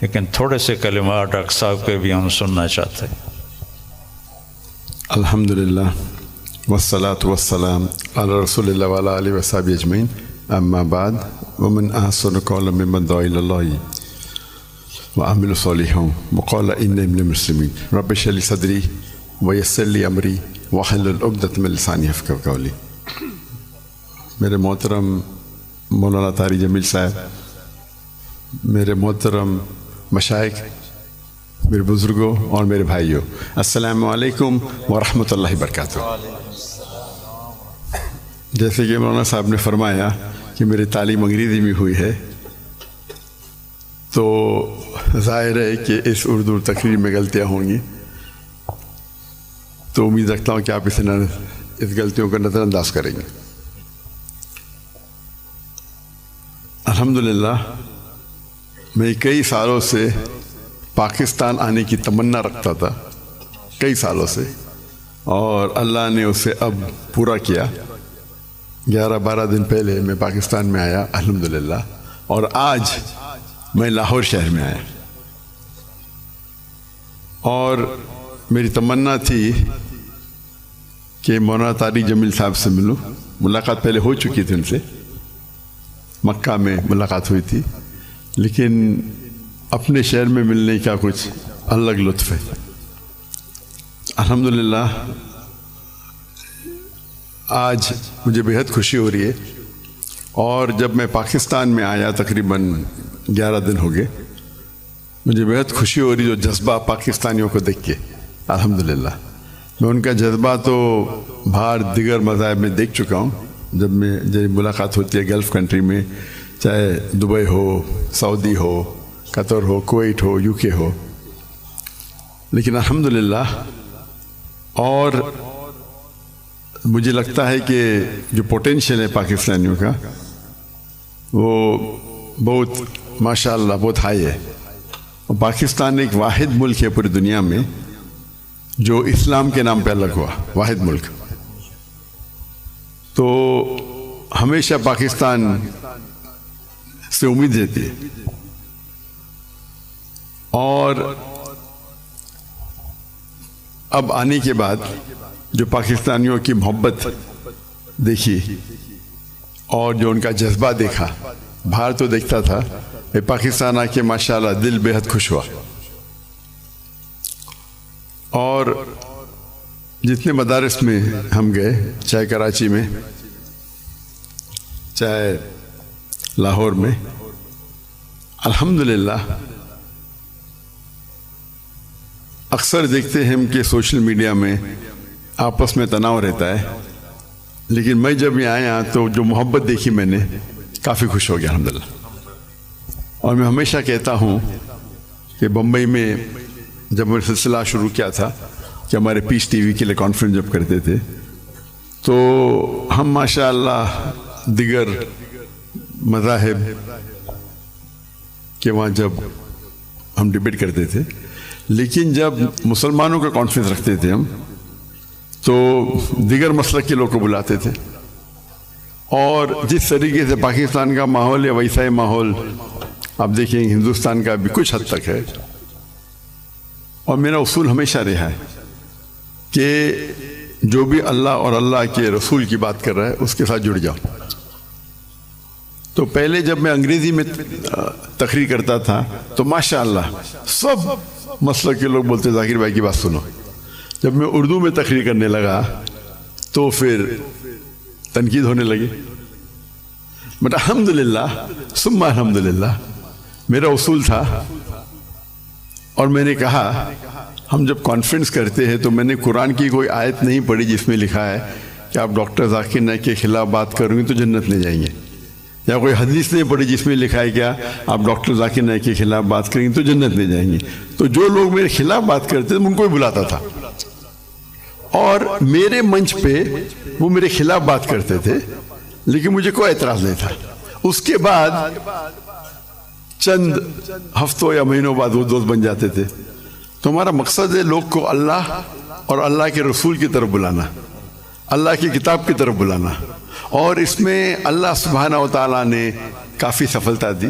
لیکن تھوڑے سے کلمات ڈاکٹر صاحب کے بھی ہم سننا چاہتے ہیں۔ الحمدللہ والصلاة والسلام علی رسول اللہ وعلی آلہ وصحبہ اجمعین، اما بعد، ومن احسن قولا ممن دعا الی اللہ وعمل صالحا وقال انی من المسلمین، رب اشرح لی صدری ویسر لی امری واحلل عقدۃ من لسانی یفقہوا قولی۔ میرے محترم مولانا طاری جمیل صاحب، میرے محترم مشائخ، میرے بزرگوں اور میرے بھائیوں، السلام علیکم ورحمۃ اللہ وبرکاتہ۔ جیسے کہ مولانا صاحب نے فرمایا کہ میری تعلیم انگریزی میں ہوئی ہے، تو ظاہر ہے کہ اس اردو تقریر میں غلطیاں ہوں گی، تو امید رکھتا ہوں کہ آپ اس غلطیوں کو نظر انداز کریں گے۔ الحمدللہ میں کئی سالوں سے پاکستان آنے کی تمنا رکھتا تھا، کئی سالوں سے، اور اللہ نے اسے اب پورا کیا۔ 11-12 دن پہلے میں پاکستان میں آیا الحمدللہ، اور آج میں لاہور شہر میں آیا، اور میری تمنا تھی کہ مولانا طاری جمیل صاحب سے ملوں۔ ملاقات پہلے ہو چکی تھی ان سے، مکہ میں ملاقات ہوئی تھی، لیکن اپنے شہر میں ملنے کا کچھ الگ لطف ہے۔ الحمدللہ آج مجھے بہت خوشی ہو رہی ہے، اور جب میں پاکستان میں آیا تقریباً 11 دن ہو گئے، مجھے بہت خوشی ہو رہی جو جذبہ پاکستانیوں کو دیکھ کے۔ الحمدللہ میں ان کا جذبہ تو باہر دیگر مذاہب میں دیکھ چکا ہوں، جب ملاقات ہوتی ہے گلف کنٹری میں، چاہے Dubai who, Saudi who, Qatar who, Kuwait who, you کے ہو، لیکن الحمدللہ، اور مجھے لگتا ہے کہ جو پوٹینشیل ہے پاکستانیوں کا وہ بہت ماشاءاللہ بہت ہائی ہے۔ اور پاکستان ایک واحد ملک ہے پوری دنیا میں جو اسلام کے نام پہ الگ ہوا، واحد ملک۔ تو ہمیشہ پاکستان سے امید رہتی ہے، اور اب آنے کے بعد جو پاکستانیوں کی محبت دیکھی اور جو ان کا جذبہ دیکھا، باہر تو دیکھتا تھا، پاکستان آ کے ماشاءاللہ دل بہت خوش ہوا۔ اور جتنے مدارس میں ہم گئے، چاہے کراچی میں، چاہے لاہور میں، الحمدللہ اکثر دیکھتے ہیں ہم کہ سوشل میڈیا میں آپس میں تناؤ رہتا ہے، لیکن میں جب یہاں آیا تو جو محبت دیکھی میں نے، کافی خوش ہو گیا الحمدللہ۔ اور میں ہمیشہ کہتا ہوں کہ بمبئی میں جب میں سلسلہ شروع کیا تھا کہ ہمارے پیس ٹی وی کے لیے کانفرنس جب کرتے تھے، تو ہم ماشاءاللہ دیگر مذاہب کے وہاں جب ہم ڈبیٹ کرتے تھے، لیکن جب مسلمانوں کا کانفرنس رکھتے تھے ہم، تو دیگر مسلک کے لوگ کو بلاتے تھے، اور جس طریقے سے پاکستان کا ماحول ہے ویسا ہی ماحول آپ دیکھیں ہندوستان کا بھی کچھ حد تک ہے۔ اور میرا اصول ہمیشہ رہا ہے کہ جو بھی اللہ اور اللہ کے رسول کی بات کر رہا ہے اس کے ساتھ جڑ جاؤ۔ تو پہلے جب میں انگریزی میں تقریر کرتا تھا تو ماشاءاللہ سب مسلک کے لوگ بولتے ذاکر بھائی کی بات سنو۔ جب میں اردو میں تقریر کرنے لگا تو پھر تنقید ہونے لگی، بٹ الحمدللہ ثم الحمدللہ میرا اصول تھا، اور میں نے کہا ہم جب کانفرنس کرتے ہیں تو میں نے قرآن کی کوئی آیت نہیں پڑھی جس میں لکھا ہے کہ آپ ڈاکٹر ذاکر نائک کے خلاف بات کریں گے تو جنت لے جائیں گے، یا کوئی حدیث نہیں پڑھی جس میں لکھا ہے کیا آپ ڈاکٹر ذاکر نائک کے خلاف بات کریں گے تو جنت لے جائیں گے۔ تو جو لوگ میرے خلاف بات کرتے تھے ان کو بھی بلاتا تھا، اور میرے منچ پہ وہ میرے خلاف بات کرتے تھے، لیکن مجھے کوئی اعتراض نہیں تھا۔ اس کے بعد چند ہفتوں یا مہینوں بعد وہ دوست بن جاتے تھے۔ تو ہمارا مقصد ہے لوگ کو اللہ اور اللہ کے رسول کی طرف بلانا، اللہ کی کتاب کی طرف بلانا، اور اس میں اللہ سبحانہ و تعالیٰ نے کافی سفلتا دی۔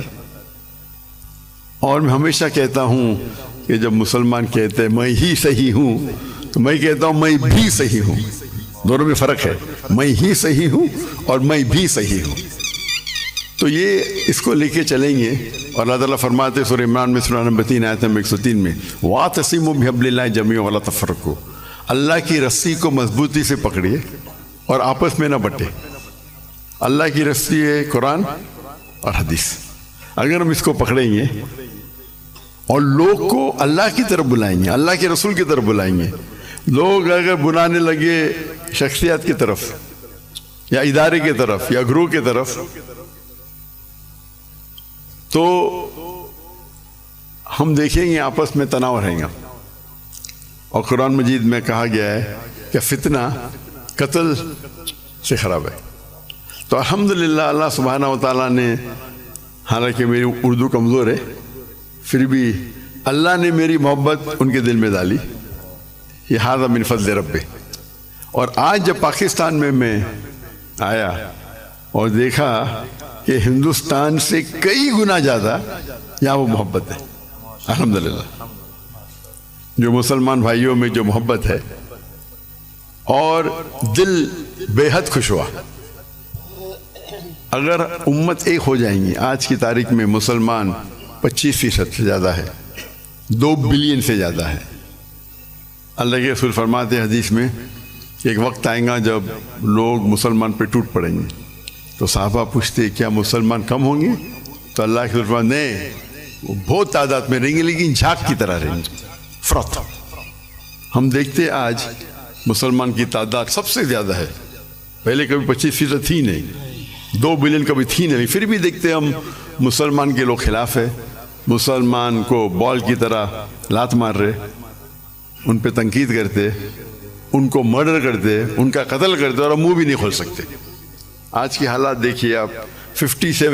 اور میں ہمیشہ کہتا ہوں کہ جب مسلمان کہتے ہیں میں ہی صحیح ہوں تو میں کہتا ہوں میں بھی صحیح ہوں. دونوں میں فرق ہے. میں ہی صحیح ہوں اور میں بھی صحیح ہوں. تو یہ اس کو لے کے چلیں گے. اور اللہ تعالیٰ فرماتے سورہ عمران میں سورہ نمبر 3 آیت نمبر 103 میں وَاعْتَصِمُوا بِحَبْلِ اللَّهِ جَمِيعًا وَلَا تَفَرَّقُوا. اللہ کی رسی کو مضبوطی سے پکڑیے اور آپس میں نہ بٹے. اللہ کی رسی ہے قرآن اور حدیث. اگر ہم اس کو پکڑیں گے اور لوگ کو اللہ کی طرف بلائیں گے, اللہ کے رسول کی طرف بلائیں گے. لوگ اگر بلانے لگے شخصیات کی طرف یا ادارے کی طرف یا گروہ کی طرف تو ہم دیکھیں گے آپس میں تناؤ رہیں گا. اور قرآن مجید میں کہا گیا ہے کہ فتنہ قتل سے خراب ہے. تو الحمدللہ اللہ سبحانہ و تعالیٰ نے, حالانکہ میری اردو کمزور ہے پھر بھی اللہ نے میری محبت ان کے دل میں ڈالی. یہ ھذا من فضل رب. اور آج جب پاکستان میں آیا اور دیکھا کہ ہندوستان سے کئی گنا زیادہ یہاں وہ محبت ہے الحمدللہ. جو مسلمان بھائیوں میں جو محبت ہے اور دل بے حد خوش ہوا. اگر امت ایک ہو جائیں گی, آج کی تاریخ میں مسلمان 25% سے زیادہ ہے, 2 بلین سے زیادہ ہے. اللہ کے رسول فرماتے ہیں حدیث میں کہ ایک وقت آئے گا جب لوگ مسلمان پہ ٹوٹ پڑیں گے. تو صحابہ پوچھتے کیا مسلمان کم ہوں گے؟ تو اللہ کے رسول فرماتے نہیں, وہ بہت تعداد میں رہیں گے لیکن جھاگ کی طرح رہیں گے. فرت. ہم دیکھتے آج مسلمان کی تعداد سب سے زیادہ ہے. پہلے کبھی 25% تھی نہیں, 2 بلین کبھی تھی نہیں, پھر بھی دیکھتے ہم مسلمان کے لوگ خلاف ہے. مسلمان کو بال کی طرح لات مار رہے, ان پہ تنقید کرتے, ان کو مرڈر کرتے, ان کا قتل کرتے اور ہم منہ بھی نہیں کھول سکتے. آج کی حالات دیکھیے آپ. 57